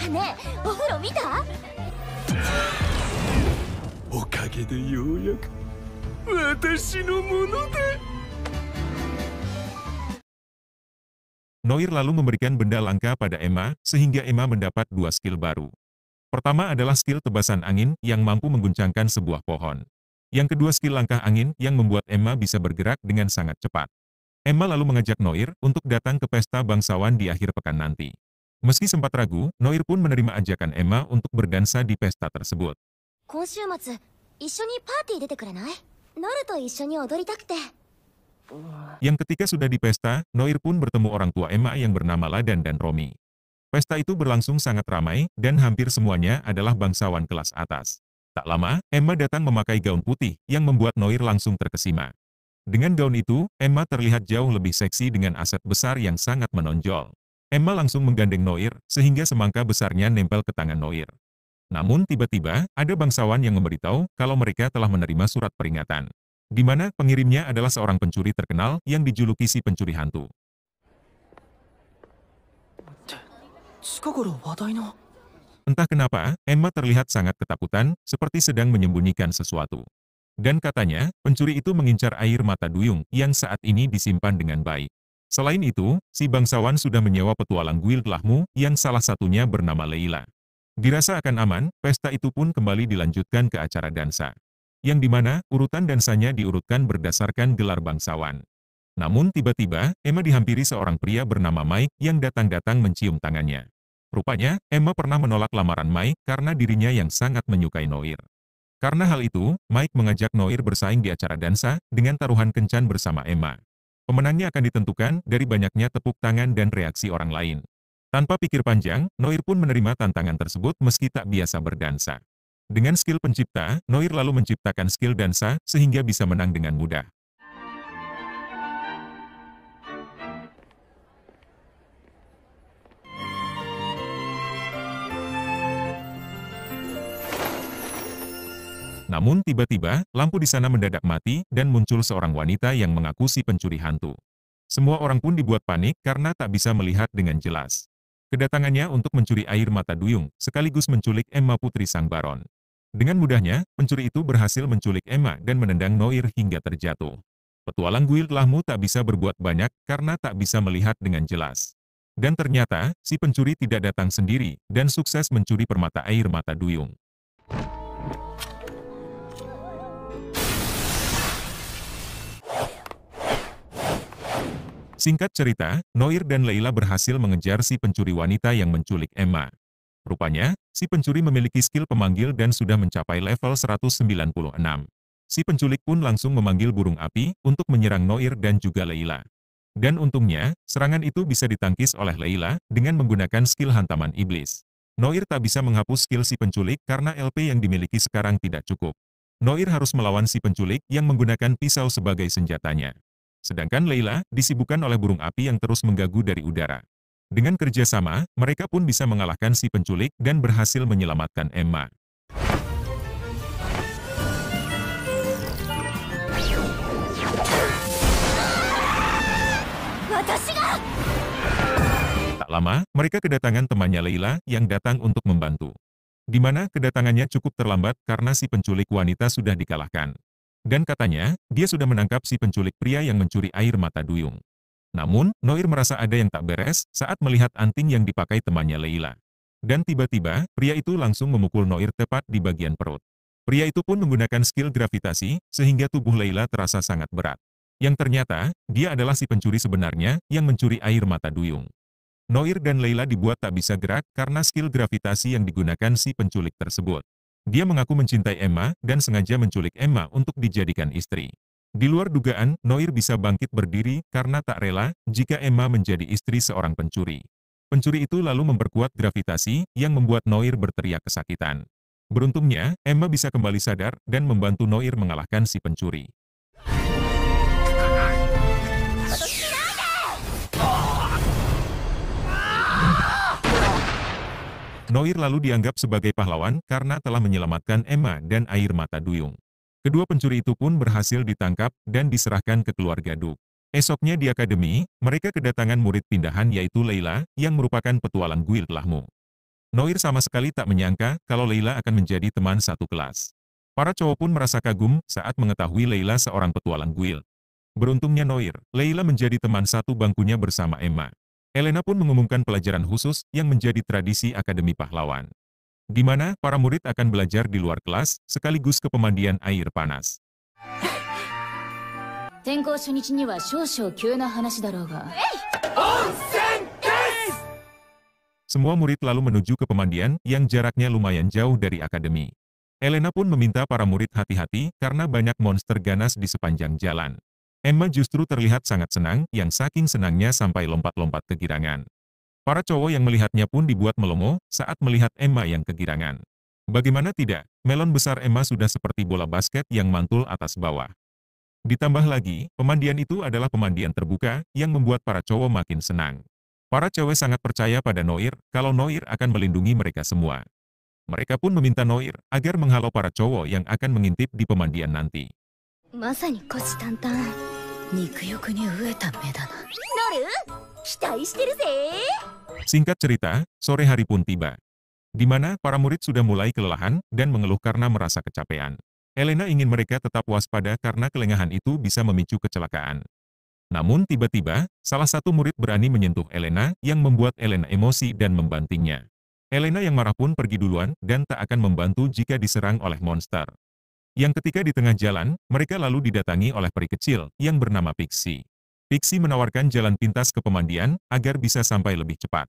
ねえ、お風呂見た？おかげでようやく私のものだ。Noir lalu memberikan benda langka pada Emma, sehingga Emma mendapat dua skill baru. Pertama adalah skill tebasan angin yang mampu mengguncangkan sebuah pohon. Yang kedua skill langkah angin yang membuat Emma bisa bergerak dengan sangat cepat. Emma lalu mengajak Noir untuk datang ke pesta bangsawan di akhir pekan nanti. Meski sempat ragu, Noir pun menerima ajakan Emma untuk berdansa di pesta tersebut. 今週末、一緒にパーティー出てくれない？ノルと一緒に踊りたくて。Yang ketika sudah di pesta, Noir pun bertemu orang tua Emma yang bernama Ladan dan Romi. Pesta itu berlangsung sangat ramai, dan hampir semuanya adalah bangsawan kelas atas. Tak lama, Emma datang memakai gaun putih, yang membuat Noir langsung terkesima. Dengan gaun itu, Emma terlihat jauh lebih seksi dengan aset besar yang sangat menonjol. Emma langsung menggandeng Noir, sehingga semangka besarnya nempel ke tangan Noir. Namun tiba-tiba, ada bangsawan yang memberitahu kalau mereka telah menerima surat peringatan, di mana pengirimnya adalah seorang pencuri terkenal yang dijuluki si pencuri hantu. Entah kenapa, Emma terlihat sangat ketakutan, seperti sedang menyembunyikan sesuatu. Dan katanya, pencuri itu mengincar air mata duyung yang saat ini disimpan dengan baik. Selain itu, si bangsawan sudah menyewa petualang guild Lahmu yang salah satunya bernama Leila. Dirasa akan aman, pesta itu pun kembali dilanjutkan ke acara dansa, yang dimana urutan dansanya diurutkan berdasarkan gelar bangsawan. Namun tiba-tiba, Emma dihampiri seorang pria bernama Mike yang datang-datang mencium tangannya. Rupanya, Emma pernah menolak lamaran Mike karena dirinya yang sangat menyukai Noir. Karena hal itu, Mike mengajak Noir bersaing di acara dansa dengan taruhan kencan bersama Emma. Pemenangnya akan ditentukan dari banyaknya tepuk tangan dan reaksi orang lain. Tanpa pikir panjang, Noir pun menerima tantangan tersebut meski tak biasa berdansa. Dengan skill pencipta, Noir lalu menciptakan skill dansa sehingga bisa menang dengan mudah. Namun tiba-tiba, lampu di sana mendadak mati dan muncul seorang wanita yang mengaku si pencuri hantu. Semua orang pun dibuat panik karena tak bisa melihat dengan jelas. Kedatangannya untuk mencuri air mata duyung, sekaligus menculik Emma putri sang baron. Dengan mudahnya, pencuri itu berhasil menculik Emma dan menendang Noir hingga terjatuh. Petualang guild Lahmu tak bisa berbuat banyak karena tak bisa melihat dengan jelas. Dan ternyata, si pencuri tidak datang sendiri dan sukses mencuri permata air mata duyung. Singkat cerita, Noir dan Leila berhasil mengejar si pencuri wanita yang menculik Emma. Rupanya, si pencuri memiliki skill pemanggil dan sudah mencapai level 196. Si penculik pun langsung memanggil burung api untuk menyerang Noir dan juga Leila. Dan untungnya, serangan itu bisa ditangkis oleh Leila dengan menggunakan skill hantaman iblis. Noir tak bisa menghapus skill si penculik karena LP yang dimiliki sekarang tidak cukup. Noir harus melawan si penculik yang menggunakan pisau sebagai senjatanya. Sedangkan Leila disibukkan oleh burung api yang terus menggagu dari udara. Dengan kerjasama, mereka pun bisa mengalahkan si penculik dan berhasil menyelamatkan Emma. Tak lama, mereka kedatangan temannya Leila yang datang untuk membantu. Di mana kedatangannya cukup terlambat karena si penculik wanita sudah dikalahkan. Dan katanya, dia sudah menangkap si penculik pria yang mencuri air mata duyung. Namun, Noir merasa ada yang tak beres saat melihat anting yang dipakai temannya Leila. Dan tiba-tiba, pria itu langsung memukul Noir tepat di bagian perut. Pria itu pun menggunakan skill gravitasi, sehingga tubuh Leila terasa sangat berat. Yang ternyata, dia adalah si pencuri sebenarnya yang mencuri air mata duyung. Noir dan Leila dibuat tak bisa gerak karena skill gravitasi yang digunakan si penculik tersebut. Dia mengaku mencintai Emma dan sengaja menculik Emma untuk dijadikan istri. Di luar dugaan, Noir bisa bangkit berdiri karena tak rela jika Emma menjadi istri seorang pencuri. Pencuri itu lalu memperkuat gravitasi yang membuat Noir berteriak kesakitan. Beruntungnya, Emma bisa kembali sadar dan membantu Noir mengalahkan si pencuri. Noir lalu dianggap sebagai pahlawan karena telah menyelamatkan Emma dan air mata duyung. Kedua pencuri itu pun berhasil ditangkap dan diserahkan ke keluarga Duke. Esoknya di akademi, mereka kedatangan murid pindahan yaitu Leila, yang merupakan petualang guild Lahmu. Noir sama sekali tak menyangka kalau Leila akan menjadi teman satu kelas. Para cowok pun merasa kagum saat mengetahui Leila seorang petualang guild. Beruntungnya Noir, Leila menjadi teman satu bangkunya bersama Emma. Elena pun mengumumkan pelajaran khusus yang menjadi tradisi Akademi Pahlawan, di mana para murid akan belajar di luar kelas sekaligus ke pemandian air panas. 転校初日には少々急な話だろうが。 Semua murid lalu menuju ke pemandian yang jaraknya lumayan jauh dari akademi. Elena pun meminta para murid hati-hati karena banyak monster ganas di sepanjang jalan. Emma justru terlihat sangat senang, yang saking senangnya sampai lompat-lompat kegirangan. Para cowok yang melihatnya pun dibuat melongo saat melihat Emma yang kegirangan. Bagaimana tidak, melon besar Emma sudah seperti bola basket yang mantul atas bawah. Ditambah lagi, pemandian itu adalah pemandian terbuka yang membuat para cowok makin senang. Para cewek sangat percaya pada Noir kalau Noir akan melindungi mereka semua. Mereka pun meminta Noir agar menghalau para cowok yang akan mengintip di pemandian nanti. まさに虎視眈々。肉欲に飢えた目だな。ノル、期待してるぜ。 Singkat cerita, sore hari pun tiba, di mana para murid sudah mulai kelelahan dan mengeluh karena merasa kecapean. Elena ingin mereka tetap waspada karena kelengahan itu bisa memicu kecelakaan. Namun tiba-tiba, salah satu murid berani menyentuh Elena yang membuat Elena emosi dan membantingnya. Elena yang marah pun pergi duluan dan tak akan membantu jika diserang oleh monster. Yang ketika di tengah jalan, mereka lalu didatangi oleh peri kecil yang bernama Pixie. Pixie menawarkan jalan pintas ke pemandian agar bisa sampai lebih cepat.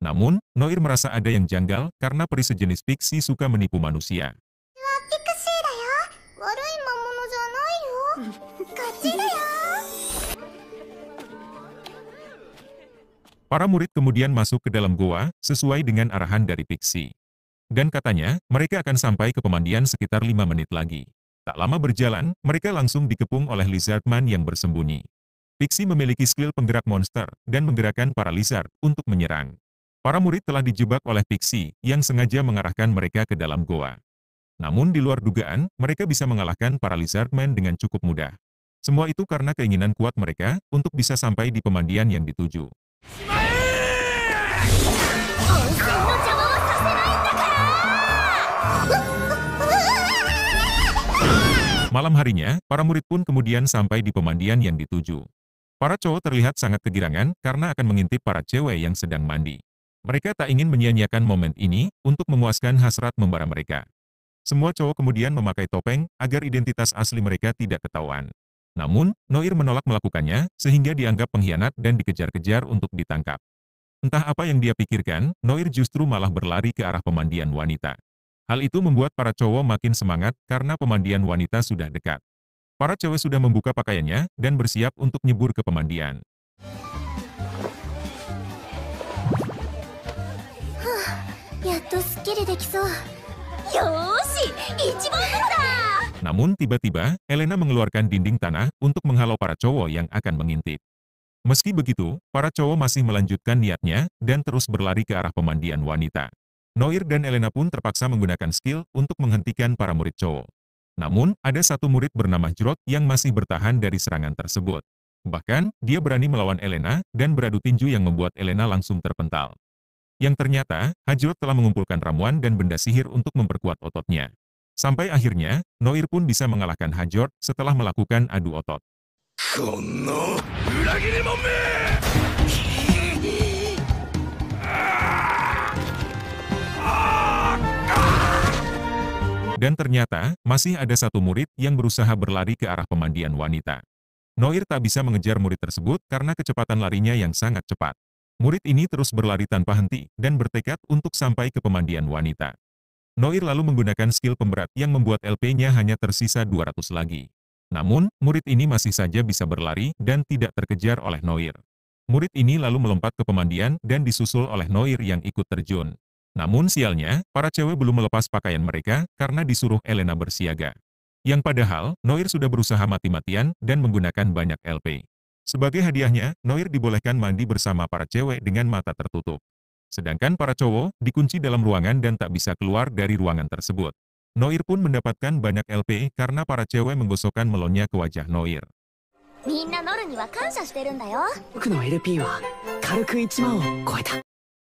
Namun, Noir merasa ada yang janggal karena peri sejenis Pixie suka menipu manusia. Pixieだよ。悪い魔物じゃないよ。こっちだよ。 Para murid kemudian masuk ke dalam goa sesuai dengan arahan dari Pixie. Dan katanya, mereka akan sampai ke pemandian sekitar 5 menit lagi. Tak lama berjalan, mereka langsung dikepung oleh Lizardman yang bersembunyi. Pixie memiliki skill penggerak monster dan menggerakkan para lizard untuk menyerang. Para murid telah dijebak oleh Pixie yang sengaja mengarahkan mereka ke dalam goa. Namun di luar dugaan, mereka bisa mengalahkan para Lizardman dengan cukup mudah. Semua itu karena keinginan kuat mereka untuk bisa sampai di pemandian yang dituju. Malam harinya, para murid pun kemudian sampai di pemandian yang dituju. Para cowok terlihat sangat kegirangan karena akan mengintip para cewek yang sedang mandi. Mereka tak ingin menyia-nyiakan momen ini untuk memuaskan hasrat membara mereka. Semua cowok kemudian memakai topeng agar identitas asli mereka tidak ketahuan. Namun, Noir menolak melakukannya sehingga dianggap pengkhianat dan dikejar-kejar untuk ditangkap. Entah apa yang dia pikirkan, Noir justru malah berlari ke arah pemandian wanita. Hal itu membuat para cowok makin semangat karena pemandian wanita sudah dekat. Para cewek sudah membuka pakaiannya dan bersiap untuk nyebur ke pemandian. Namun tiba-tiba, Elena mengeluarkan dinding tanah untuk menghalau para cowok yang akan mengintip. Meski begitu, para cowok masih melanjutkan niatnya dan terus berlari ke arah pemandian wanita. Noir dan Elena pun terpaksa menggunakan skill untuk menghentikan para murid cowok. Namun, ada satu murid bernama Jrot yang masih bertahan dari serangan tersebut. Bahkan, dia berani melawan Elena dan beradu tinju yang membuat Elena langsung terpental. Yang ternyata, Hajrot telah mengumpulkan ramuan dan benda sihir untuk memperkuat ototnya. Sampai akhirnya, Noir pun bisa mengalahkan Hajrot setelah melakukan adu otot. Dan ternyata, masih ada satu murid yang berusaha berlari ke arah pemandian wanita. Noir tak bisa mengejar murid tersebut karena kecepatan larinya yang sangat cepat. Murid ini terus berlari tanpa henti dan bertekad untuk sampai ke pemandian wanita. Noir lalu menggunakan skill pemberat yang membuat LP-nya hanya tersisa 200 lagi. Namun, murid ini masih saja bisa berlari dan tidak terkejar oleh Noir. Murid ini lalu melompat ke pemandian dan disusul oleh Noir yang ikut terjun. Namun sialnya, para cewek belum melepas pakaian mereka karena disuruh Elena bersiaga. Yang padahal, Noir sudah berusaha mati-matian dan menggunakan banyak LP. Sebagai hadiahnya, Noir dibolehkan mandi bersama para cewek dengan mata tertutup. Sedangkan para cowok dikunci dalam ruangan dan tak bisa keluar dari ruangan tersebut. Noir pun mendapatkan banyak LP karena para cewek menggosokkan melonnya ke wajah Noir. みんなノルには感謝してるんだよ。僕の LP は軽く1万を超えた。